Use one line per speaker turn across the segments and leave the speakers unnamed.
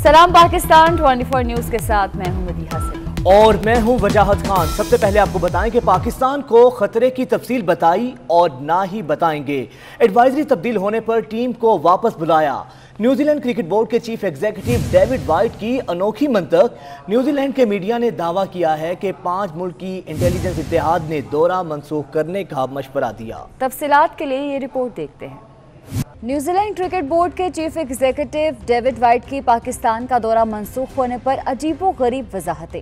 सलाम पाकिस्तान 24 न्यूज के साथ मैं हूं मदीहा सिंह
और मैं हूं वजाहत खान। सबसे पहले आपको बताएं कि पाकिस्तान को खतरे की तफसील बताई और ना ही बताएंगे। एडवाइजरी तब्दील होने पर टीम को वापस बुलाया। न्यूजीलैंड क्रिकेट बोर्ड के चीफ एग्जीक्यूटिव डेविड वाइट की अनोखी मंतक। न्यूजीलैंड के मीडिया ने दावा किया है कि 5 मुल्क की इंटेलिजेंस इत्तेहाद ने दौरा मनसूख करने का मशवरा दिया।
तफसीलात के लिए ये रिपोर्ट देखते हैं। न्यूजीलैंड क्रिकेट बोर्ड के चीफ एग्जीक्यूटिव डेविड वाइट की पाकिस्तान का दौरा मनसूख होने पर अजीबोगरीब वजाहतें।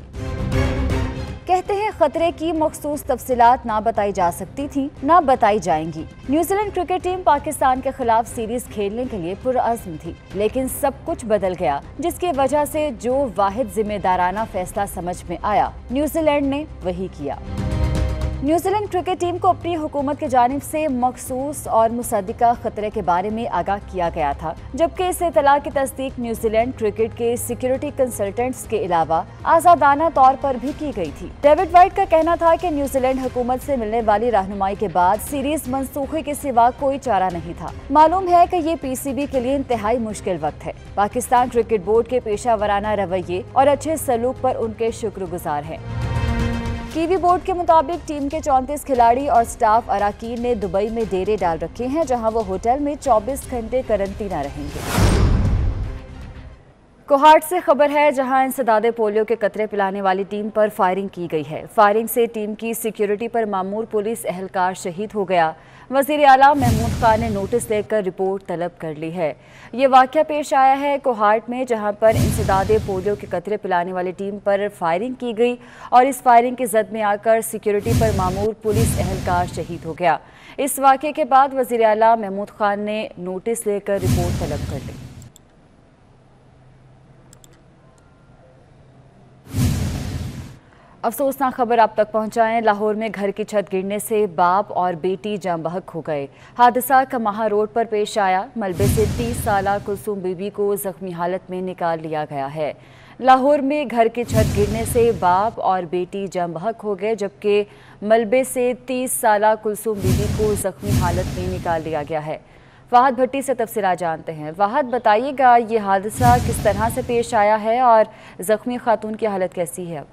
कहते हैं खतरे की मखसूस तफसीलात ना बताई जा सकती थी, ना बताई जाएंगी। न्यूजीलैंड क्रिकेट टीम पाकिस्तान के खिलाफ सीरीज खेलने के लिए पुरअज़्म थी, लेकिन सब कुछ बदल गया, जिसकी वजह से जो वाहिद जिम्मेदाराना फैसला समझ में आया, न्यूजीलैंड ने वही किया। न्यूजीलैंड क्रिकेट टीम को अपनी हुकूमत की जानिब से मखसूस और मुसद्दिका खतरे के बारे में आगाह किया गया था, जबकि इस इत्तला की तस्दीक न्यूजीलैंड क्रिकेट के सिक्योरिटी कंसल्टेंट्स के अलावा आज़ादाना तौर पर भी की गई थी। डेविड वाइट का कहना था कि न्यूजीलैंड हुकूमत से मिलने वाली रहनुमाई के बाद सीरीज मनसूखी के सिवा कोई चारा नहीं था। मालूम है कि ये पीसीबी के लिए इंतहाई मुश्किल वक्त है। पाकिस्तान क्रिकेट बोर्ड के पेशा वराना रवैये और अच्छे सलूक पर उनके शुक्रगुजार हैं। कीवी बोर्ड के मुताबिक टीम के 34 खिलाड़ी और स्टाफ अराकीन ने दुबई में डेरे डाल रखे हैं, जहां वो होटल में 24 घंटे करंटीना रहेंगे। कोहाट से खबर है, जहां इंसदादे पोलियो के कतरे पिलाने वाली टीम पर फायरिंग की गई है। फायरिंग से टीम की सिक्योरिटी पर मामूर पुलिस एहलकार शहीद हो गया। वज़ीर आला महमूद खान ने नोटिस लेकर रिपोर्ट तलब कर ली है। ये वाक़या पेश आया है कोहाट में, जहां पर इंसदादे पोलियो के कतरे पिलाने वाली टीम पर फायरिंग की गई और इस फायरिंग की जद में आकर सिक्योरिटी पर मामूर पुलिस एहलकार शहीद हो गया। इस वाक़े के बाद वज़ीर आला महमूद खान ने नोटिस लेकर रिपोर्ट तलब कर ली। अफसोसनाक खबर आप तक पहुंचाएं। लाहौर में घर की छत गिरने से बाप और बेटी जाम बहक हो गए। हादसा कमाहा रोड पर पेश आया। मलबे से 30 साला कुलसूम बीबी को जख्मी हालत में निकाल लिया गया है। लाहौर में घर की छत गिरने से बाप और बेटी जाम बहक हो गए, जबकि मलबे से 30 साला कुलसूम बीबी को जख्मी हालत में निकाल लिया गया है। वाहद भट्टी से तफसीलात जानते हैं। वाहद, बताइएगा ये हादसा किस तरह से पेश आया है और जख्मी खातून की हालत कैसी है?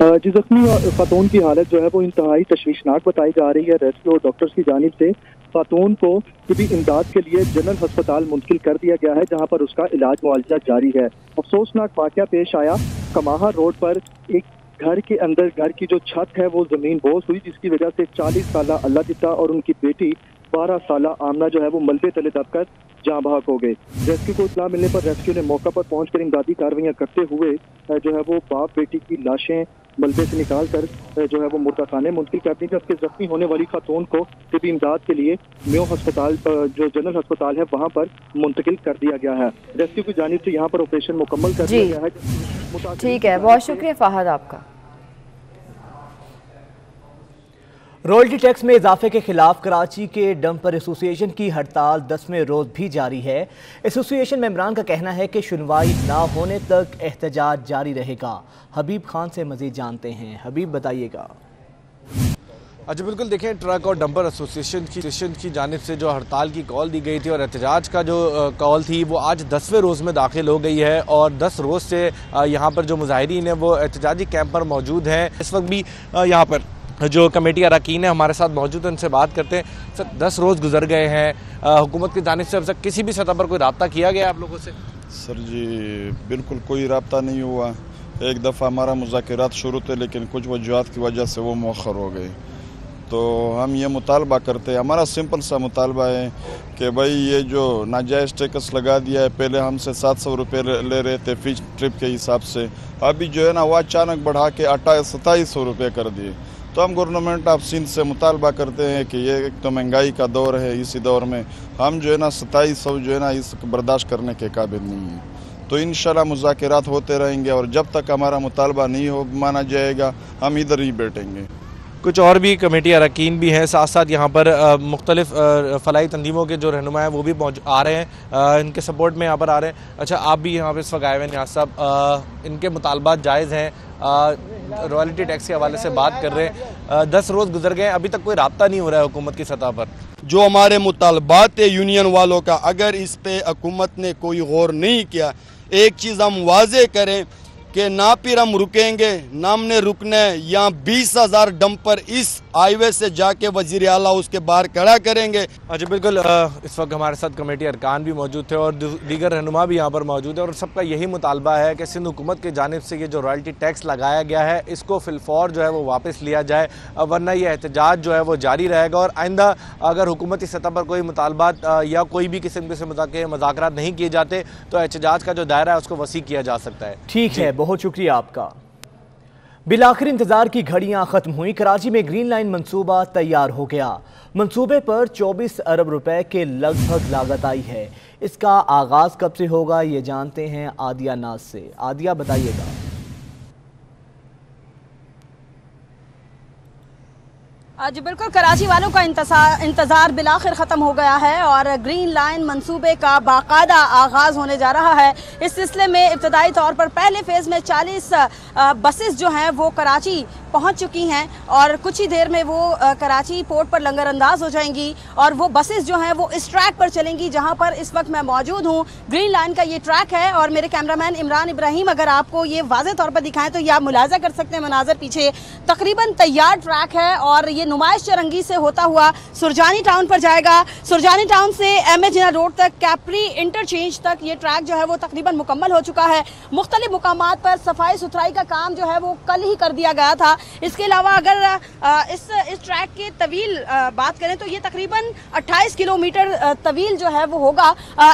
जी, जख्मी खातून की हालत जो है वो इंतहाई तशवीशनाक बताई जा रही है। रेस्क्यू डॉक्टर्स की जानिब से खातून को तिबी इमदाद के लिए जनरल अस्पताल मुंतकिल कर दिया गया है, जहां पर उसका इलाज मुआवजा जारी है। अफसोसनाक वाक़या पेश आया कमाहा रोड पर। एक घर के अंदर घर की जो छत है वो जमीन बोझ हुई, जिसकी वजह से 40 साला अल्लाह दिता और उनकी बेटी 12 साला आमना जो है वो मलबे तले दबकर जाँ बहक हो गए। रेस्क्यू को इत्तला मिलने पर रेस्क्यू ने मौका पर पहुंचकर इमदादी कार्रवाइयां करते हुए जो है वो बाप बेटी की लाशें मलबे से निकाल कर जो है वो मुर्दा-खाने मुंतकिल कर दी, जबकि जख्मी होने वाली खातून को तिबी इमदाद के लिए म्यो अस्पताल जो जनरल अस्पताल है वहां पर मुंतकिल कर दिया गया है। रेस्क्यू की जानिब से यहाँ पर ऑपरेशन मुकम्मल कर दिया गया है।
ठीक है, बहुत शुक्रिया फहद आपका।
रॉयल्टी टैक्स में इजाफे के खिलाफ कराची के डंपर एसोसिएशन की हड़ताल 10वें रोज भी जारी है। एसोसिएशन मेंबरान का कहना है कि सुनवाई ना होने तक एहतजाज जारी रहेगा। हबीब खान से मजीद जानते हैं। हबीब, बताइएगा।
अच्छा, बिल्कुल देखें, ट्रक और डंपर एसोसिएशन की जानिब से जो हड़ताल की कॉल दी गई थी और एहतजाज का जो कॉल थी वो आज 10वें रोज़ में दाखिल हो गई है और 10 रोज़ से यहाँ पर जो मुजाहिरीन है वो एहतजाजी कैंप पर मौजूद हैं। इस वक्त भी यहाँ पर जो कमेटी अरकान है हमारे साथ मौजूद है, उनसे बात करते हैं। सर, 10 रोज़ गुजर गए हैं, हुकूमत की जानिब से अब तक किसी भी सतह पर कोई रब्ता किया गया आप लोगों से?
सर जी, बिल्कुल कोई रब्ता नहीं हुआ। एक दफ़ा हमारा मुज़ाकरात शुरू थे, लेकिन कुछ वजूहात की वजह से वो मौखर हो गए। तो हम ये मुतालबा करते हैं, हमारा सिंपल सा मुतालबा है कि भाई ये जो नाजायज़ टैक्स लगा दिया है, पहले हमसे 700 रुपये ले रहे थे फी ट्रिप के हिसाब से, अभी जो है ना वो अचानक बढ़ा के 2700 रुपये कर दिए। तो हम गवर्नमेंट ऑफ सिंध से मुतालबा करते हैं कि ये एक तो महंगाई का दौर है, इसी दौर में हम जो है ना 2700 जो है ना इस बर्दाश्त करने के काबिल नहीं है। तो इंशाल्लाह मुज़ाकरात होते रहेंगे और जब तक हमारा मुतालबा नहीं हो माना जाएगा हम इधर ही बैठेंगे।
कुछ और भी कमेटी अरकान भी हैं, साथ साथ यहाँ पर मुख्तलिफ फलाई तंजीमों के जो रहनुमा हैं वो भी आ रहे हैं, इनके सपोर्ट में यहाँ पर आ रहे हैं। अच्छा, आप भी यहाँ पर इस वक्त आए हुए हैं नियाज़ साहब, इनके मुतालबात जायज़ हैं, रॉयल्टी टैक्स के हवाले से बात कर रहे हैं। 10 रोज़ गुजर गए, अभी तक कोई राब्ता नहीं हो रहा है हुकूमत की सतह पर।
जो हमारे मुतालबात है यूनियन वालों का, अगर इस पे हुकूमत ने कोई गौर नहीं किया, एक चीज़ हम वाजे करें कि ना फिर हम रुकेंगे ना हमने रुकना है, या 20,000 डंपर इस हाईवे से जाके वजीर आला उसके बाहर खड़ा करेंगे।
अच्छा, बिल्कुल। इस वक्त हमारे साथ कमेटी अरकान भी मौजूद थे और दीगर रहनुमा भी यहाँ पर मौजूद है और सबका यही मुतालबा है कि सिंध हुकूमत की जानिब से ये जो रॉयल्टी टैक्स लगाया गया है इसको फिलफौर जो है वो वापस लिया जाए, वरना ये एहतजाज जो है वो जारी रहेगा और आइंदा अगर हुकूमती सतह पर कोई मुतालबात या कोई भी किस्म के मुज़ाकरात नहीं किए जाते तो एहतजाज का जो दायरा है उसको वसी किया जा सकता है।
ठीक है, बहुत शुक्रिया आपका। बिलाखिर इंतजार की घड़ियां खत्म हुई। कराची में ग्रीन लाइन मंसूबा तैयार हो गया। मंसूबे पर 24 अरब रुपए के लगभग लागत आई है। इसका आगाज कब से होगा ये जानते हैं आदिया नाज से। आदिया, बताइएगा।
जी बिल्कुल, कराची वालों का इंतज़ार बिलाखिर ख़त्म हो गया है और ग्रीन लाइन मंसूबे का बाकायदा आगाज़ होने जा रहा है। इस सिलसिले में इब्तदाई तौर पर पहले फ़ेज़ में 40 बसेस जो हैं वो कराची पहुंच चुकी हैं और कुछ ही देर में वो कराची पोर्ट पर लंगर अंदाज हो जाएंगी और वो बसेस जो हैं वो इस ट्रैक पर चलेंगी जहां पर इस वक्त मैं मौजूद हूं। ग्रीन लाइन का ये ट्रैक है और मेरे कैमरामैन इमरान इब्राहिम अगर आपको ये वाज़े तौर पर दिखाएं तो ये आप मुलाजा कर सकते हैं मनाजर पीछे तकरीबन तैयार ट्रैक है और ये नुमाइश चरंगी से होता हुआ सुरजानी टाउन पर जाएगा। सुरजानी टाउन से एम ए जिना रोड तक कैप्री इंटरचेंज तक ये ट्रैक जो है वो तकरीबन मुकम्मल हो चुका है। मुख्तलिफ मुकामात पर सफाई सुथराई का काम जो है वो कल ही कर दिया गया था। इसके अलावा अगर इस ट्रैक के तवील बात करें तो ये तकरीबन 28 किलोमीटर तवील जो है वो होगा।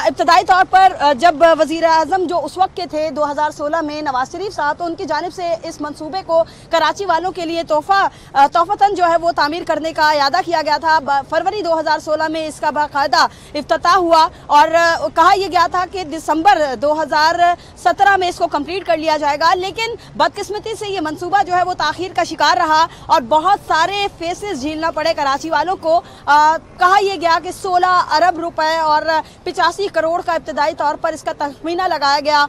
इब्तदाई तौर पर जब वज़ीर आज़म जो उस वक्त के थे 2016 में नवाज शरीफ साहब, तो उनकी जानिब से इस मंसूबे को कराची वालों के लिए तोहफतन जो है वो तामीर करने का इरादा किया गया था। फरवरी 2016 में इसका बाकायदा इफ्तिताह हुआ और कहा यह गया था कि दिसंबर 2017 में इसको कंप्लीट कर लिया जाएगा, लेकिन बदकिस्मती से ये मंसूबा जो है वो ताखीर का शिकार रहा और बहुत सारे फेसेस झेलना पड़े कराची वालों को। कहा यह गया कि 16 अरब रुपए और 85 करोड़ का इब्तदाई तौर पर इसका तखमीना लगाया गया।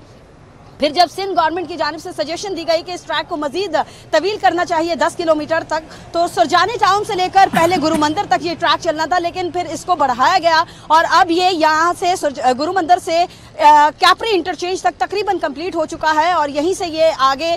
फिर जब सिंध गवर्नमेंट की जानिब से सजेशन दी गई कि इस ट्रैक को मजीद तवील करना चाहिए 10 किलोमीटर तक, तो सुरजानी टाउन से लेकर पहले गुरु मंदिर तक ये ट्रैक चलना था, लेकिन फिर इसको बढ़ाया गया और अब ये यहाँ से गुरु मंदिर से कैप्री इंटरचेंज तक तकरीबन कंप्लीट हो चुका है और यहीं से ये आगे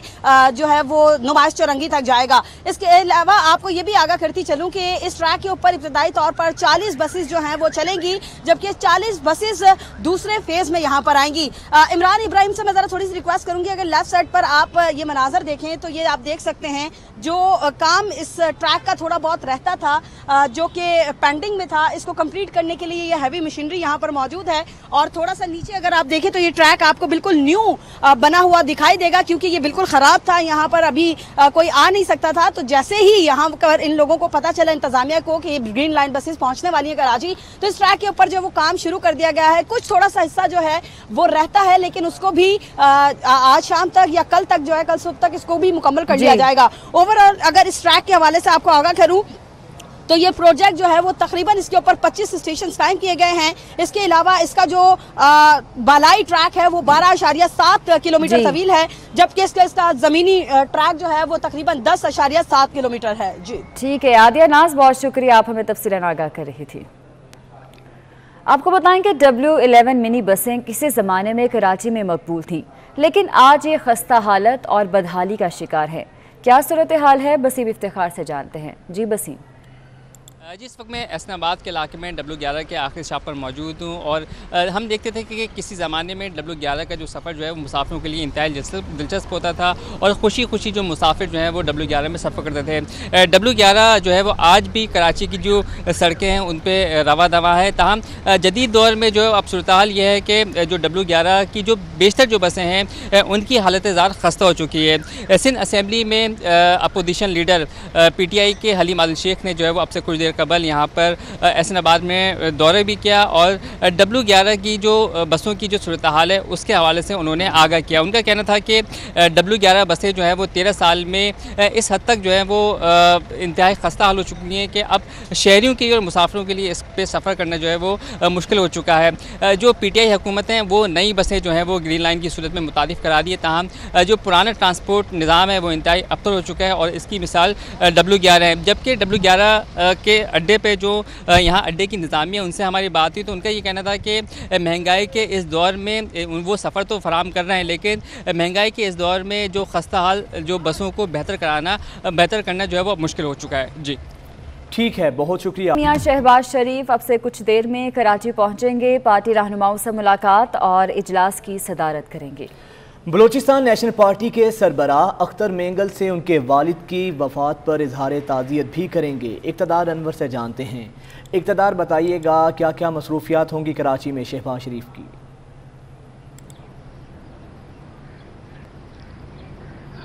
जो है वो नुमाइश चौरंगी तक जाएगा। इसके अलावा आपको ये भी आगाह करती चलूँ कि इस ट्रैक के ऊपर इब्तदाई तौर पर 40 बसेस जो हैं वो चलेंगी, जबकि 40 बसेस दूसरे फेज में यहाँ पर आएंगी। इमरान इब्राहिम से मैं ज़रा थोड़ी रिक्वेस्ट करूंगी, अगर लेफ्ट साइड पर आप ये मनाजर देखें तो ये आप देख सकते हैं जो काम इस ट्रैक का थोड़ा बहुत रहता था जो कि पेंडिंग में था, इसको कंप्लीट करने के लिए ये हैवी मशीनरी यहाँ पर मौजूद है। और थोड़ा सा नीचे अगर आप देखें तो ये ट्रैक आपको बिल्कुल न्यू बना हुआ दिखाई देगा क्योंकि ये बिल्कुल ख़राब था, यहाँ पर अभी कोई आ नहीं सकता था। तो जैसे ही यहाँ पर इन लोगों को पता चला इंतजामिया को कि ग्रीन लाइन बसेस पहुँचने वाली है कराची, तो इस ट्रैक के ऊपर जो वो काम शुरू कर दिया गया है। कुछ थोड़ा सा हिस्सा जो है वो रहता है, लेकिन उसको भी आज शाम तक या कल तक जो है, कल सुबह तक इसको भी मुकम्मल कर लिया जाएगा। ओवरऑल अगर इस ट्रैक के हवाले से आपको आगाह करूं तो ये प्रोजेक्ट जो है वो तकरीबन इसके ऊपर 25 स्टेशन कायम किए गए हैं। इसके अलावा इसका जो बालाई ट्रैक है वो 12.7 किलोमीटर तवील है, जबकि इसका जमीनी ट्रैक जो है वो तकरीबन 10.7 किलोमीटर है। जी
ठीक है आदिया नाज, बहुत शुक्रिया, आप हमें तफसीलन आगाह कर रही थी। आपको बताएं कि W11 मिनी बसें किसी ज़माने में कराची में मकबूल थी, लेकिन आज ये खस्ता हालत और बदहाली का शिकार है। क्या सूरत हाल है, बसीम इफ्तिखार से जानते हैं। जी बसीम।
जी इस वक्त मैं एसनाबाद के इलाके में W11 के आखिरी स्टॉप पर मौजूद हूँ और हम देखते थे कि किसी ज़माने में W11 का जो सफ़र जो है वो मुसाफिरों के लिए इंतहाई दिलचस्प होता था और खुशी खुशी जो मुसाफिर जो हैं वो W11 में सफ़र करते थे। W11 जो है वो आज भी कराची की जो सड़कें हैं उन पर रवा दवा है। ताहम जदीद दौर में जो अब सूरत हाल ये है कि जो W11 की जो बेशतर जो बसें हैं उनकी हालत ज़ात खस्ता हो चुकी है। सिंध असम्बली में अपोजिशन लीडर PTI के हलीम आदिल शेख ने जो है वो अब से कुछ देर कबल यहाँ पर एहसनाबाद में दौरे भी किया और W11 की जो बसों की जो सूरत हाल है उसके हवाले से उन्होंने आगाह किया। उनका कहना था कि W11 बसें जो है वो 13 साल में इस हद तक जो है वो इंतहाई खस्ता हाल हो चुकी हैं कि अब शहरियों के और मुसाफिरों के लिए इस पे सफ़र करना जो है वो मुश्किल हो चुका है। जो PTI हुकूमत हैं वो नई बसें जो हैं वो ग्रीन लाइन की सूरत में मुतारिफ़ करा दी है, ताहम जो पुराना ट्रांसपोर्ट निज़ाम है वो इंतहाई अबतर हो चुका है और इसकी मिसाल W11 है। जबकि W11 के अड्डे पे जो यहाँ अड्डे की निज़ामिया उनसे हमारी बात हुई तो उनका ये कहना था कि महंगाई के इस दौर में वो सफ़र तो फराम कर रहे हैं, लेकिन महंगाई के इस दौर में जो खस्ता हाल जो बसों को बेहतर करना जो है वो मुश्किल हो चुका है। जी
ठीक है, बहुत शुक्रिया।
मियां शहबाज शरीफ अब से कुछ देर में कराची पहुंचेंगे, पार्टी रहनुमाओं से मुलाकात और इजलास की सदारत करेंगे।
बलूचिस्तान नेशनल पार्टी के सरबराह अख्तर मेंगल से उनके वालिद की वफात पर इजहार ताज़ियत भी करेंगे। इक़्तिदार अनवर से जानते हैं। इक़्तिदार बताइएगा क्या क्या मसरूफियात होंगी कराची में शहबाज शरीफ की?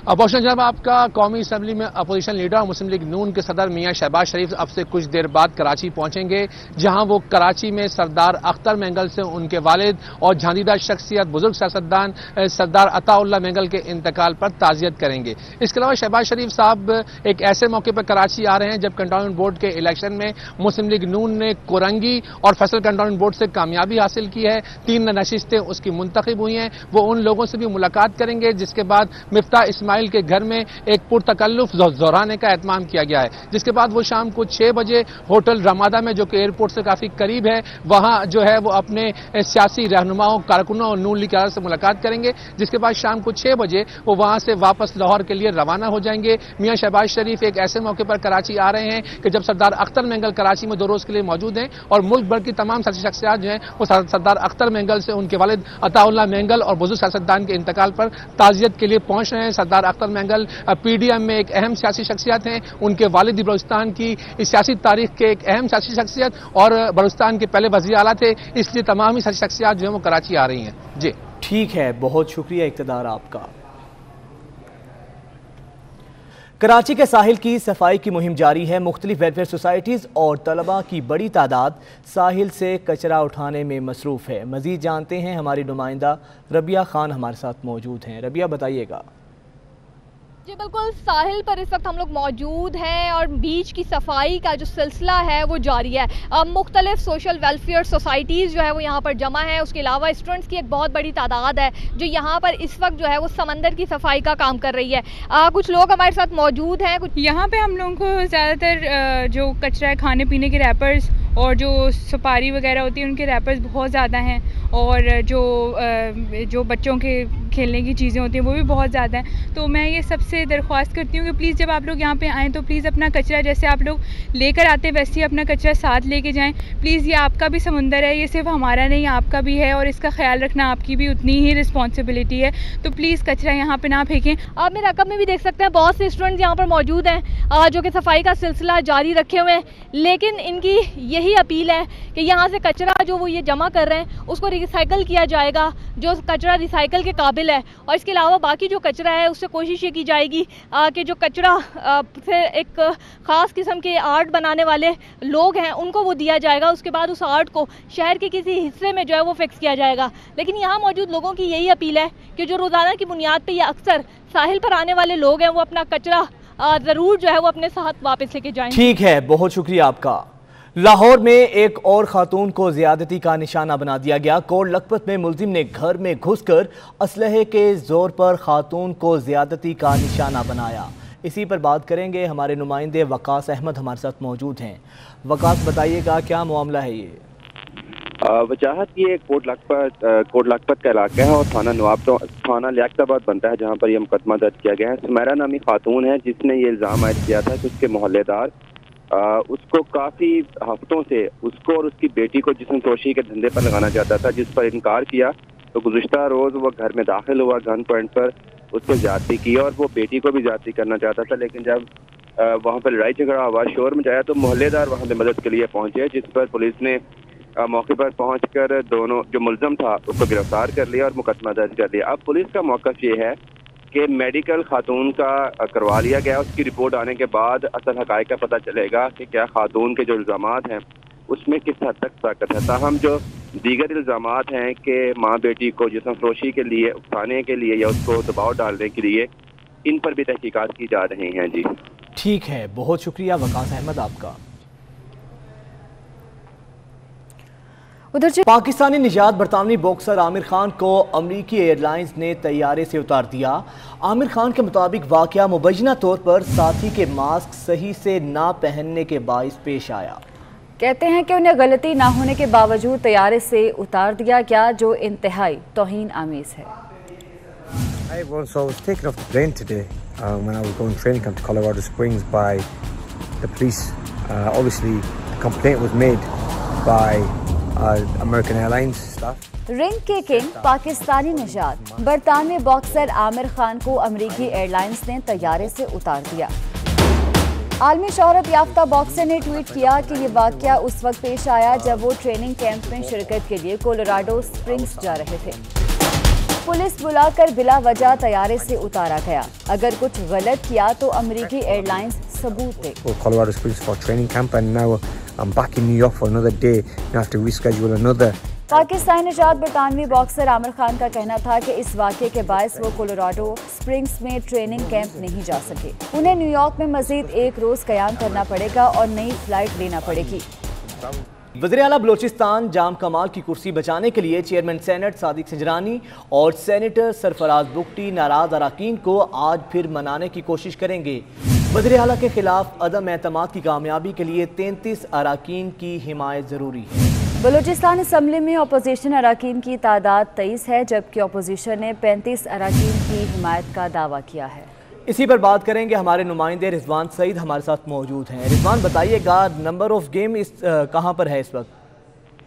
अपोजिशन जनाब, आपका कौमी असम्बली में अपोजिशन लीडर और मुस्लिम लीग नून के सदर मियां शहबाज शरीफ अब से कुछ देर बाद कराची पहुंचेंगे, जहां वो कराची में सरदार अख्तर मेंगल से उनके वालिद और झांदीदा शख्सियत बुजुर्ग सियासतदान सरदार अताउल्लाह मेंगल के इंतकाल पर ताज़ियत करेंगे। इसके अलावा शहबाज शरीफ साहब एक ऐसे मौके पर कराची आ रहे हैं जब कंटोनमेंट बोर्ड के इलेक्शन में मुस्लिम लीग नून ने कोरंगी और फैसल कंटोनमेंट बोर्ड से कामयाबी हासिल की है। 3 नशिस्तें उसकी मुंतखब हुई हैं। वो उन लोगों से भी मुलाकात करेंगे जिसके बाद मिफ्ता इस्माइल के घर में एक पुरतकल्लुफ ज़ोराने का एहतमाम किया गया है, जिसके बाद वो शाम को 6 बजे होटल रमादा में जो कि एयरपोर्ट से काफी करीब है वहां जो है वो अपने सियासी रहनुमाओं कारकुनों और नून लीग से मुलाकात करेंगे, जिसके बाद शाम को 6 बजे वो वहां से वापस लाहौर के लिए रवाना हो जाएंगे। मियां शहबाज शरीफ एक ऐसे मौके पर कराची आ रहे हैं कि जब सरदार अख्तर मेंगल कराची में 2 रोज के लिए मौजूद हैं और मुल्क भर की तमाम सियासी शख्सियात जो हैं वो सरदार अख्तर मेंगल से उनके वालिद अताउल्लाह मेंगल और बुजुर्ग सियासतदान के इंतकाल पर ताज़ियत के लिए पहुंच रहे हैं। सरदार अख्तर मेंगल PDM में एक अहम सियासी शख्सियत हैं। उनके वालिद बलूचिस्तान की सियासी तारीख के एक अहम सियासी शख्सियत और बलूचिस्तान के पहले वज़ीर आला थे, इसलिए तमाम ही सियासी शख्सियत जो है वो कराची आ रही हैं। जी
ठीक है, बहुत शुक्रिया इक़्तिदार आपका। कराची के साहिल की सफाई की मुहिम जारी है। मुख्तलिफ वेलफेयर सोसाइटीज़ और तलबा की बड़ी तादाद साहिल से कचरा उठाने में मसरूफ़ है। मज़ीद जानते हैं, हमारी नुमाइंदा रबिया खान हमारे साथ मौजूद हैं। रबिया बताइएगा।
जी बिल्कुल, साहिल पर इस वक्त हम लोग मौजूद हैं और बीच की सफाई का जो सिलसिला है वो जारी है। मुख्तलिफ सोशल वेलफेयर सोसाइटीज़ जो है वो यहाँ पर जमा है। उसके अलावा स्टूडेंट्स की एक बहुत बड़ी तादाद है जो यहाँ पर इस वक्त जो है वो समंदर की सफाई का काम कर रही है। कुछ लोग हमारे साथ मौजूद हैं। कुछ
यहाँ पे हम लोगों को ज़्यादातर जो कचरा है, खाने पीने के रैपर्स और जो सुपारी वगैरह होती है उनके रैपर्स बहुत ज़्यादा हैं और जो बच्चों के खेलने की चीज़ें होती हैं वो भी बहुत ज़्यादा हैं। तो मैं ये सबसे दरख्वास्त करती हूँ कि प्लीज़ जब आप लोग यहाँ पे आएँ तो प्लीज़ अपना कचरा जैसे आप लोग लेकर आते हैं वैसे ही अपना कचरा साथ लेके जाएं। प्लीज़, ये आपका भी समुंदर है, ये सिर्फ हमारा नहीं आपका भी है और इसका ख्याल रखना आपकी भी उतनी ही रिस्पॉन्सिबिलिटी है। तो प्लीज़ कचरा यहाँ पर ना फेंकें।
आप मेरे रकम में भी देख सकते हैं बहुत से स्टूडेंट्स यहाँ पर मौजूद हैं जो कि सफाई का सिलसिला जारी रखे हुए हैं, लेकिन इनकी यही अपील है कि यहाँ से कचरा जो वो ये जमा कर रहे हैं उसको रिसाइकल किया जाएगा, जो कचरा रिसाइकल के काबिल है। और इसके अलावा बाकी जो कचरा है उससे कोशिश ये की जाएगी कि जो कचरा से एक ख़ास किस्म के आर्ट बनाने वाले लोग हैं उनको वो दिया जाएगा। उसके बाद उस आर्ट को शहर के किसी हिस्से में जो है वो फिक्स किया जाएगा। लेकिन यहाँ मौजूद लोगों की यही अपील है कि जो रोज़ाना की बुनियाद पर या अक्सर साहिल पर आने वाले लोग हैं वो अपना कचरा ज़रूर जो है वो अपने साथ वापस लेके जाएं।
ठीक है, बहुत शुक्रिया आपका। लाहौर में एक और खातून को ज्यादती का निशाना बना दिया गया। कोट लखपत में मुलजिम ने घर में घुसकर असलहे के जोर पर खातून को ज्यादती का निशाना बनाया। इसी पर बात करेंगे, हमारे नुमाइंदे वकास अहमद हमारे साथ मौजूद हैं। वकास बताइएगा क्या मामला है ये?
वजाहत ये कोट लखपत का इलाका है और थाना लियाकताबाद बनता है जहाँ पर यह मुकदमा दर्ज किया गया है। सुमेरा नामी खातून है जिसने ये इल्ज़ाम आयद किया था कि उसके मोहल्लेदार उसको काफ़ी हफ्तों से उसको और उसकी बेटी को जिस्म तोशी के धंधे पर लगाना चाहता था, जिस पर इनकार किया। तो गुज़िश्ता रोज़ वो घर में दाखिल हुआ, गन पॉइंट पर उसको ज्यादती की और वो बेटी को भी ज्यादती करना चाहता था। लेकिन जब वहाँ पर लड़ाई झगड़ा हुआ, शोर मचाया, तो मोहल्लेदार वहाँ पे मदद के लिए पहुँचे, जिस पर पुलिस ने मौके पर पहुंचकर दोनों जो मुलजम था उसको गिरफ्तार कर लिया और मुकदमा दर्ज कर लिया। अब पुलिस का मौक़िफ़ ये है कि मेडिकल खातून का करवा लिया गया। उसकी रिपोर्ट आने के बाद असल हक़ाइक़ का पता चलेगा कि क्या खातून के जो इल्ज़ामात हैं उसमें किस हद तक ताकत है। ताहम जो दीगर इल्ज़ामात हैं कि माँ बेटी को जिस्म फरोशी के लिए उकसाने के लिए या उसको दबाव डालने के लिए, इन पर भी तहकीकात की जा रही हैं। जी
ठीक है, बहुत शुक्रिया वकास अहमद आपका। उधर पाकिस्तानी निजात बरतानवी बॉक्सर आमिर खान को अमरीकी एयरलाइंस ने तैयारे से उतार दिया। आमिर खान के मुताबिक वाकया मुबैना तौर पर साथी के मास्क सही से ना पहनने के बाइस पेश आया।
कहते हैं कि उन्हें गलती ना होने के बावजूद तैयारे से उतार दिया गया, जो इंतहाई तौहीन आमीज़ है।
I was taken off the plane today when I was going training camp to Colorado Springs by the police. Obviously, the complaint was made by American Airlines staff.
Ring के किंग पाकिस्तानी निजात बरतानवी बॉक्सर आमिर खान को अमरीकी airlines ने तैयारे से उतार दिया। आलमी शोहरत याफ्ता बॉक्सर ने ट्वीट किया कि ये वाकया उस वक्त पेश आया जब वो ट्रेनिंग कैंप में शिरकत के लिए कोलोराडो स्प्रिंग्स जा रहे थे। पुलिस बुलाकर बिला वजह तैयारे से उतारा गया। अगर कुछ गलत किया तो अमरीकी एयरलाइंस सबूत दे।
Colorado Springs for training camp and now I'm back in New York for another day. You have to reschedule another.
Pakistani निजात बरतानवी बॉक्सर आमिर खान का कहना था कि इस वाक़े के बायस वो कोलोराडो स्प्रिंग्स में ट्रेनिंग कैंप नहीं जा सके। उन्हें न्यूयॉर्क में मजीद एक रोज क़याम करना पड़ेगा और नई फ्लाइट लेना पड़ेगी।
वज़ीर आला बलोचिस्तान जाम कमाल की कुर्सी बचाने के लिए चेयरमैन सेनेट सादिक सिंजरानी और सेनेटर सरफराज बुगटी नाराज अरकान को आज फिर मनाने की कोशिश करेंगे। वज़ीर आला के खिलाफ अदम एतमाद की कामयाबी के लिए 33 अरकान की हिमायत जरूरी है।
बलूचिस्तान असम्बली में अपोजिशन अरकान की तादाद 23 है, जबकि अपोजिशन ने 35 अरकान की हिमायत का दावा किया है।
इसी पर बात करेंगे, हमारे नुमाइंदे रिजवान सईद हमारे साथ मौजूद हैं। रिजवान बताइएगा, नंबर ऑफ गेम कहाँ पर है इस वक्त?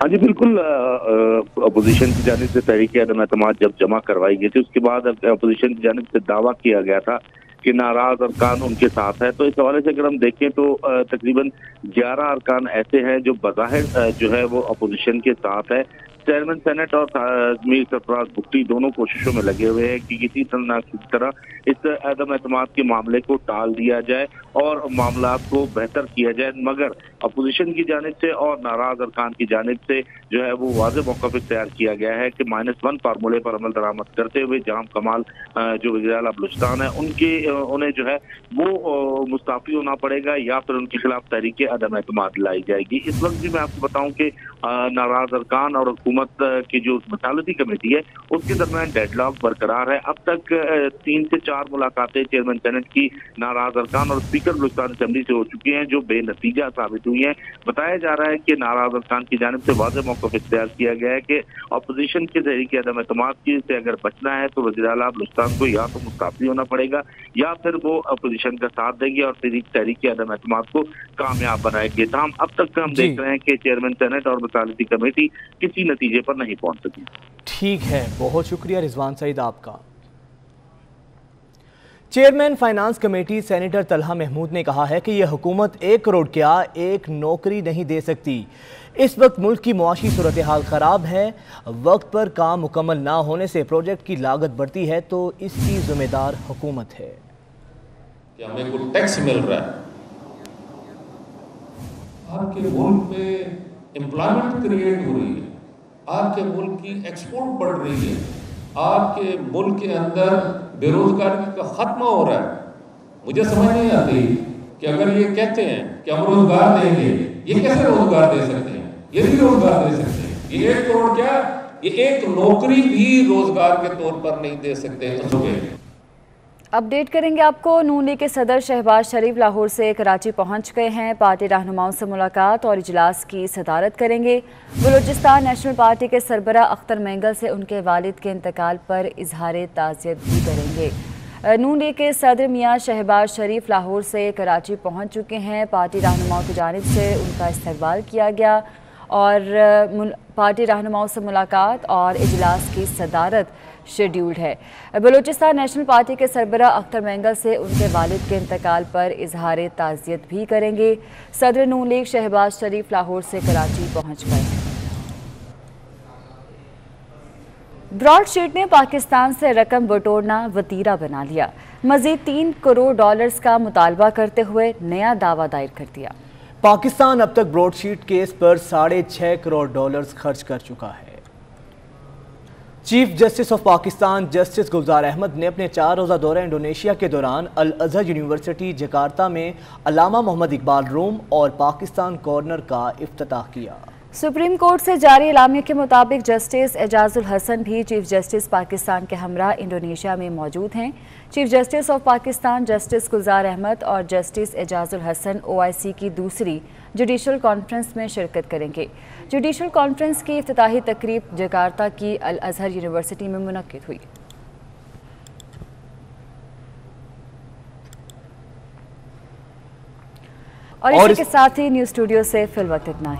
हाँ जी बिल्कुल, अपोजिशन की जानिब से तहरीक अदम एतमाद जब जमा करवाई गई थी उसके बाद अपोजिशन की जानिब से दावा किया गया था कि नाराज अरकान उनके साथ है। तो इस हवाले से अगर हम देखें तो तकरीबन 11 अरकान ऐसे हैं जो बज़ाहिर जो है वो अपोजिशन के साथ है। चेयरमैन सेनेट और मीर सरफराज बुगटी दोनों कोशिशों में लगे हुए हैं कि किसी तरह इस अदम एतमाद के मामले को टाल दिया जाए और मामला को बेहतर किया जाए, मगर अपोजिशन की जानिब से और नाराज अरकान की जानिब से जो है वो वाज़ेह मौक़िफ़ तैयार किया गया है कि -1 फार्मूले पर अमल दरामद करते हुए जाम कमाल जो वज़ीर आला बलूचिस्तान है उन्हें जो है वो मुस्ताफ़ी होना पड़ेगा या फिर उनके खिलाफ तहरीक अदम एतमाद लाई जाएगी। इस वक्त भी मैं आपको बताऊं कि नाराज अरकान और हुकूमत की जो मसालती कमेटी है उसके दरमियान डेडलॉक बरकरार है। अब तक 3 से 4 मुलाकातें चेयरमैन सेनेट की नाराज अरकान और स्पीकर बलूचिस्तान असेंबली से हो चुकी हैं जो बेनतीजा साबित हुई हैं। बताया जा रहा है कि नाराज अरकान की जानिब से वाज़ेह मौक़िफ़ इख्तियार किया गया है कि अपोजिशन के तहरीक अदम एतमाद से अगर बचना है तो वज़ीर आला बलूचिस्तान को या तो मुस्ताफ़ी होना पड़ेगा या फिर वो अपोजिशन का साथ देंगे और तहरीक अदम एतमाद को कामयाब बनाएंगे। तो हम अब तक हम देख रहे हैं कि चेयरमैन सेनेट और मसालती कमेटी किसी नतीजे पर नहीं पहुंच सकी।
ठीक है, बहुत शुक्रिया रिजवान सईद आपका। Chairman finance committee senator Talha Mahmood ने कहा है कि यह हुकूमत 1 करोड़ क्या 1 नौकरी नहीं दे सकती। इस वक्त मुल्क की मुआशी सूरत हाल खराब है, वक्त पर काम मुकम्मल ना होने से प्रोजेक्ट की लागत बढ़ती है तो इसकी जिम्मेदार हुकूमत है।
कि हमें कोई टैक्स मिल रहा है, आपके मुल्क में एम्प्लॉयमेंट क्रिएट हो रही है, आपके मुल्क की एक्सपोर्ट बढ़ रही है, आपके मुल्क के अंदर बेरोजगारी का खात्मा हो रहा है। मुझे समझ नहीं आती कि अगर ये कहते हैं कि हम रोजगार देंगे, ये कैसे रोजगार दे सकते हैं? ये भी रोजगार दे सकते हैं। ये 1 करोड़ क्या, ये 1 नौकरी भी रोजगार के तौर पर नहीं दे सकते।
अपडेट करेंगे आपको। नून लीग के सदर शहबाज शरीफ लाहौर से कराची पहुंच गए हैं। पार्टी रहनुमाओं से मुलाकात और इजलास की सदारत करेंगे। बलूचिस्तान नेशनल पार्टी के सरबरा अख्तर मेंगल से उनके वालिद के इंतकाल पर इजहार ताज़ियत भी करेंगे। नून लीग के सदर मियां शहबाज शरीफ लाहौर से कराची पहुंच चुके हैं। पार्टी रहनुमाओं की जानिब से उनका इस्तकबाल किया गया और पार्टी रहनुमाओं से मुलाकात और इजलास की सदारत शेड्यूल्ड है। बलूचिस्तान नेशनल पार्टी के सरबरा अख्तर मेंगल से उनके वालिद के इंतकाल पर इजहार ताज़ियत भी करेंगे। सदर नून लीग शहबाज शरीफ लाहौर से कराची पहुंच गए हैं। ब्रॉडशीट ने पाकिस्तान से रकम बटोरना वतीरा बना लिया। मजीद $3 करोड़ का मुतालबा करते हुए नया दावा दायर कर दिया।
पाकिस्तान अब तक ब्रॉडशीट केस पर $6.5 करोड़ खर्च कर चुका है। Chief justice of Pakistan justice Gulzar Ahmed ने अपने 4 रोज़ा दौरा इंडोनेशिया के दौरान अल अजहर यूनिवर्सिटी जकार्ता में अल्लामा मोहम्मद इकबाल रूम और पाकिस्तान कॉर्नर का इफ्तिताह किया।
सुप्रीम कोर्ट से जारी एलामिया के मुताबिक जस्टिस एजाजुल हसन भी चीफ जस्टिस पाकिस्तान के हमरा इंडोनेशिया में मौजूद हैं। Chief justice of Pakistan justice Gulzar Ahmed और जस्टिस एजाजुल हसन OIC की दूसरी जुडिशल कॉन्फ्रेंस में शिरकत करेंगे। जुडिशल कॉन्फ्रेंस की इफ्तिताही तकरीब जकार्ता की अल अजहर यूनिवर्सिटी में मुनक्किद हुई। और इसी के साथ ही न्यूज़ स्टूडियो से फिलवक्त इतना ही।